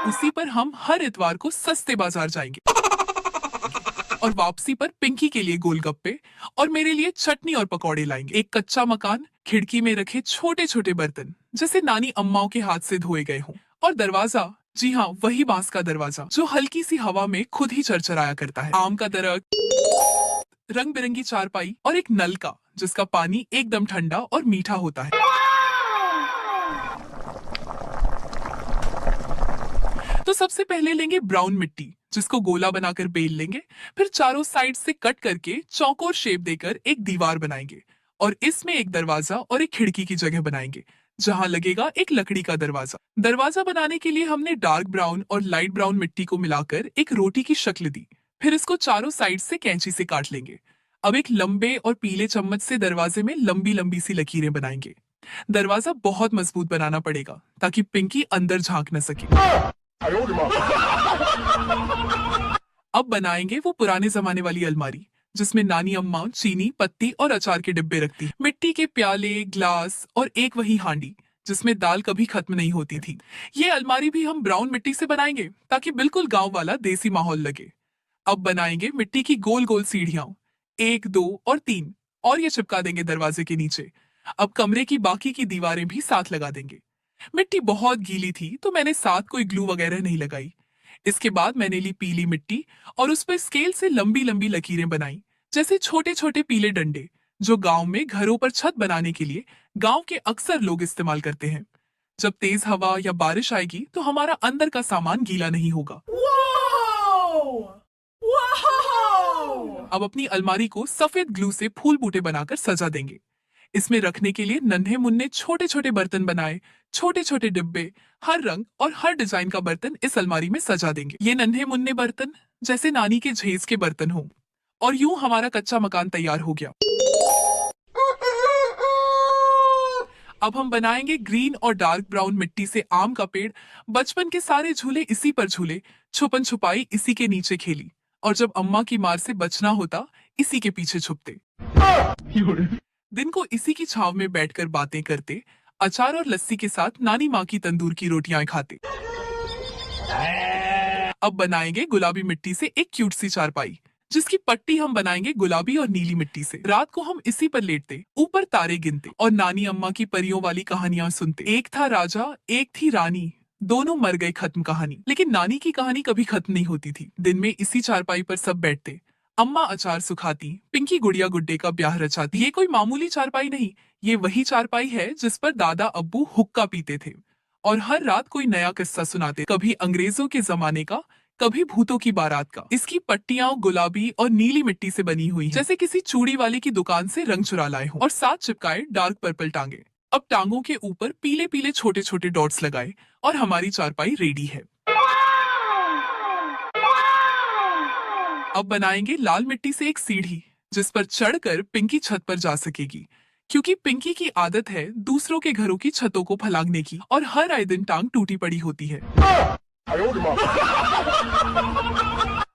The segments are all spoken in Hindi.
उसी पर हम हर इतवार को सस्ते बाजार जाएंगे और वापसी पर पिंकी के लिए गोलगप्पे और मेरे लिए चटनी और पकौड़े लाएंगे। एक कच्चा मकान, खिड़की में रखे छोटे छोटे बर्तन जैसे नानी अम्माओं के हाथ से धोए गए हों, और दरवाजा, जी हाँ, वही बांस का दरवाजा जो हल्की सी हवा में खुद ही चरचराया करता है। आम का दरख्त, रंग बिरंगी चारपाई और एक नलका जिसका पानी एकदम ठंडा और मीठा होता है। तो सबसे पहले लेंगे ब्राउन मिट्टी जिसको गोला बनाकर बेल लेंगे, फिर चारों साइड से कट करके चौकोर शेप देकर एक दीवार बनाएंगे और इसमें एक दरवाजा और एक खिड़की की जगह बनाएंगे जहां लगेगा एक लकड़ी का दरवाजा। दरवाजा बनाने के लिए हमने डार्क ब्राउन और लाइट ब्राउन मिट्टी को मिलाकर एक रोटी की शक्ल दी, फिर इसको चारों साइड से कैंची से काट लेंगे। अब एक लंबे और पीले चम्मच से दरवाजे में लंबी लंबी सी लकीरें बनाएंगे। दरवाजा बहुत मजबूत बनाना पड़ेगा ताकि पिंकी अंदर झांक न सके। अब बनाएंगे वो पुराने जमाने वाली अलमारी जिसमें नानी अम्मा चीनी, पत्ती और अचार के डिब्बे रखती, मिट्टी के प्याले, ग्लास और एक वही हांडी जिसमें दाल कभी खत्म नहीं होती थी। ये अलमारी भी हम ब्राउन मिट्टी से बनाएंगे ताकि बिल्कुल गांव वाला देसी माहौल लगे। अब बनाएंगे मिट्टी की गोल गोल सीढ़ियां, 1, 2 और 3, और ये चिपका देंगे दरवाजे के नीचे। अब कमरे की बाकी की दीवारें भी साथ लगा देंगे। मिट्टी बहुत गीली थी तो मैंने साथ कोई ग्लू वगैरह नहीं लगाई। इसके बाद मैंने ली पीली मिट्टी और उस पर स्केल से लंबी लंबी लकीरें बनाई जैसे छोटे छोटे पीले डंडे जो गांव में घरों पर छत बनाने के लिए गांव के अक्सर लोग इस्तेमाल करते हैं। जब तेज हवा या बारिश आएगी तो हमारा अंदर का सामान गीला नहीं होगा। अब अपनी अलमारी को सफेद ग्लू से फूल बूटे बनाकर सजा देंगे। इसमें रखने के लिए नन्हे मुन्ने छोटे छोटे बर्तन बनाए, छोटे छोटे डिब्बे, हर रंग और हर डिजाइन का बर्तन इस अलमारी में सजा देंगे। ये नन्हे मुन्ने बर्तन जैसे नानी के झेज के बर्तन हो। और यूं हमारा कच्चा मकान तैयार हो गया। अब हम बनाएंगे ग्रीन और डार्क ब्राउन मिट्टी से आम का पेड़। बचपन के सारे झूले इसी पर झूले, छुपन छुपाई इसी के नीचे खेली, और जब अम्मा की मार से बचना होता इसी के पीछे छुपते। दिन को इसी की छाव में बैठकर बातें करते, अचार और लस्सी के साथ नानी माँ की तंदूर की रोटियां खाते। अब बनाएंगे गुलाबी मिट्टी से एक क्यूट सी चारपाई जिसकी पट्टी हम बनाएंगे गुलाबी और नीली मिट्टी से। रात को हम इसी पर लेटते, ऊपर तारे गिनते और नानी अम्मा की परियों वाली कहानियां सुनते। एक था राजा, एक थी रानी, दोनों मर गए, खत्म कहानी। लेकिन नानी की कहानी कभी खत्म नहीं होती थी। दिन में इसी चारपाई पर सब बैठते, अम्मा अचार सुखाती, पिंकी गुड़िया गुड्डे का ब्याह रचाती। ये कोई मामूली चारपाई नहीं, ये वही चारपाई है जिस पर दादा अब्बू हुक्का पीते थे और हर रात कोई नया किस्सा सुनाते, कभी अंग्रेजों के जमाने का, कभी भूतों की बारात का। इसकी पट्टियां गुलाबी और नीली मिट्टी से बनी हुई हैं, जैसे किसी चूड़ी वाले की दुकान से रंग चुरा लाए हों, और साथ चिपकाए डार्क पर्पल टांगे। अब टांगों के ऊपर पीले पीले छोटे छोटे डॉट्स लगाए और हमारी चारपाई रेडी है। अब बनाएंगे लाल मिट्टी से एक सीढ़ी जिस पर चढ़कर पिंकी छत पर जा सकेगी, क्योंकि पिंकी की आदत है दूसरों के घरों की छतों को फलांगने की और हर आए दिन टांग टूटी पड़ी होती है।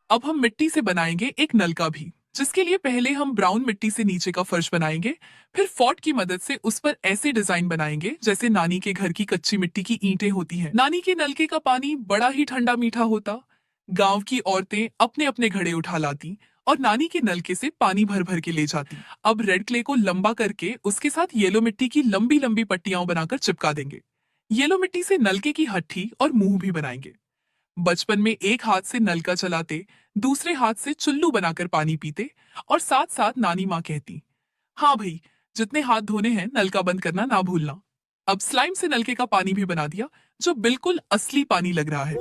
अब हम मिट्टी से बनाएंगे एक नलका भी, जिसके लिए पहले हम ब्राउन मिट्टी से नीचे का फर्श बनाएंगे, फिर फॉट की मदद से उस पर ऐसे डिजाइन बनाएंगे जैसे नानी के घर की कच्ची मिट्टी की ईंटें होती हैं। नानी के नलके का पानी बड़ा ही ठंडा मीठा होता। गांव की औरतें अपने अपने घड़े उठा लाती और नानी के नलके से पानी भर भर के ले जाती। अब रेड क्ले को लंबा करके उसके साथ येलो मिट्टी की लंबी लंबी पट्टियां बनाकर चिपका देंगे। येलो मिट्टी से नलके की हट्ठी और मुंह भी बनाएंगे। बचपन में एक हाथ से नलका चलाते, दूसरे हाथ से चुल्लू बनाकर पानी पीते और साथ साथ नानी माँ कहती, हाँ भाई, जितने हाथ धोने हैं नलका बंद करना ना भूलना। अब स्लाइम से नलके का पानी भी बना दिया जो बिल्कुल असली पानी लग रहा है।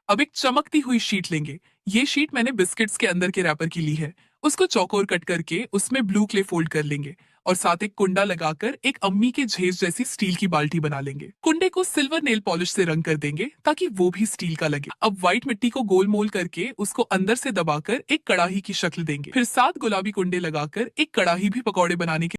अब एक चमकती हुई शीट लेंगे। ये शीट मैंने बिस्किट्स के अंदर के रैपर की ली है। उसको चौकोर कट करके उसमें ब्लू क्ले फोल्ड कर लेंगे और साथ एक कुंडा लगाकर एक अम्मी के झेज जैसी स्टील की बाल्टी बना लेंगे। कुंडे को सिल्वर नेल पॉलिश से रंग कर देंगे ताकि वो भी स्टील का लगे। अब व्हाइट मिट्टी को गोल मोल करके उसको अंदर से दबाकर एक कड़ाही की शक्ल देंगे। फिर 7 गुलाबी कुंडे लगाकर एक कड़ाही भी पकौड़े बनाने के